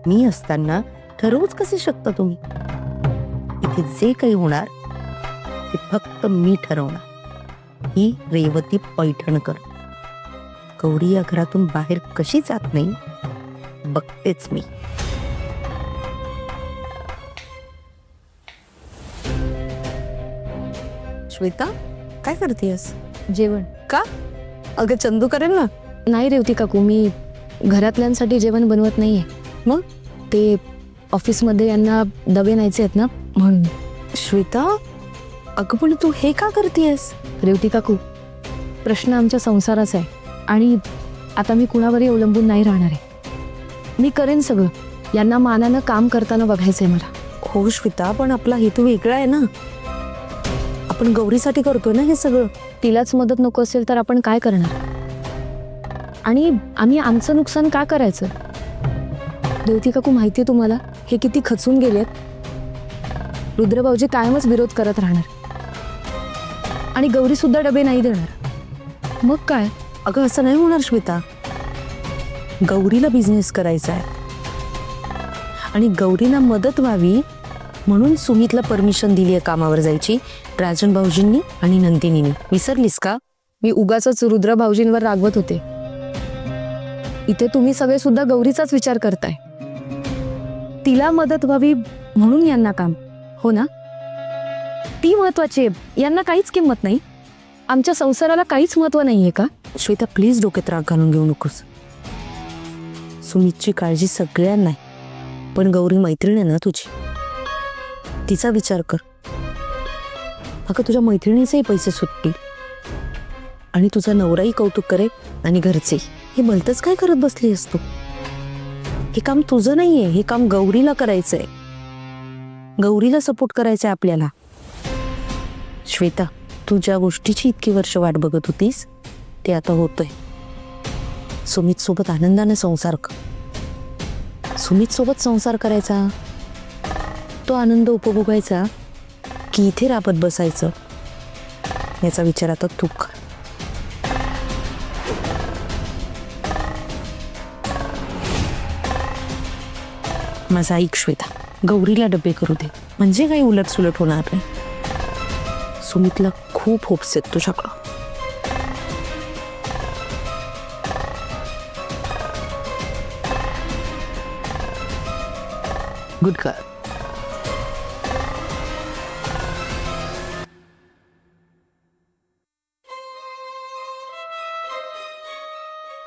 मी असताना ठरवूच कसे शकता तुम्ही? इथे जे काही होणार ते फक्त मी ठरवणार. ही रेवती पैठणकर गौरी या घरातून बाहेर कशी जात नाही बघतेच मी. श्वेता, काय करतेस? जेवण. का? अगं चंदू करेल ना. नाही रेवती काकू, मी घरातल्यांसाठी जेवण बनवत नाहीये. मग? ते ऑफिसमध्ये यांना डबे न्यायचे आहेत ना, म्हणून. श्वेता, अगं पण तू हे का करतेस? रेवती काकू, प्रश्न आमच्या संसाराचा आहे आणि आता मी कुणावरही अवलंबून नाही राहणार आहे. मी करेन सगळं. यांना मानानं काम करताना बघायचंय मला. हो श्वेता, पण आपला हेतू वेगळा आहे ना. आपण गौरीसाठी करतोय ना हे सगळं. तिलाच मदत नको असेल तर आपण काय करणार? आणि आम्ही आमचं नुकसान का करायचं? रेवती काकू, माहिती आहे तुम्हाला हे किती खचून गेलेत? रुद्रभाऊजी कायमच विरोध करत राहणार आणि गौरी सुद्धा डबे नाही देणार. मग काय? अगं असं नाही होणार श्वेता. गौरीला बिझनेस करायचा आहे आणि गौरीला मदत व्हावी म्हणून सुमितला परमिशन दिली आहे कामावर जायची, राजन भाऊजींनी आणि नंदिनीनी. विसरलीस का? मी उगाचच रुद्रभाऊजींवर रागवत होते. इथे तुम्ही सगळे सुद्धा गौरीचाच विचार करताय. तिला मदत व्हावी म्हणून यांना काम, हो ना? ती महत्वाची आहे, यांना काहीच किंमत नाही. आमच्या संसाराला काहीच महत्व नाहीये का? श्वेता प्लीज डोक्यात राग घालून घेऊ नकोस. सुमितची काळजी सगळ्यांना आहे, पण गौरी मैत्रीण आहे ना तुझी, तिचा विचार कर. अगं तुझ्या मैत्रिणीचेही पैसे सुटतील आणि तुझा नवराही कौतुक करेल आणि घरचे. हे भलतंच काय करत बसली असतो? हे काम तुझं नाहीये, हे काम गौरीला करायचंय. गौरीला सपोर्ट करायचंय आपल्याला. श्वेता, तू ज्या गोष्टीची इतकी वर्ष वाट बघत होतीस ते आता होतंय. सुमित सोबत आनंदाने संसार कर. सुमित सोबत संसार करायचा, तो आनंद उपभोगायचा की इथे राबत बसायचं, याचा विचार आता तू कर. माझा ऐक श्वेता, गौरीला डबे करू दे, म्हणजे काही उलटसुलट होणार नाही. सुमितला खूप होप्स आहेत तुझ्याकडं. Good girl.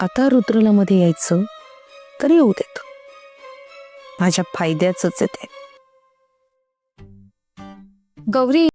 आता रुद्रला मध्ये यायचं तर येऊ देत, माझ्या फायद्याचंच आहे ते. गौरी,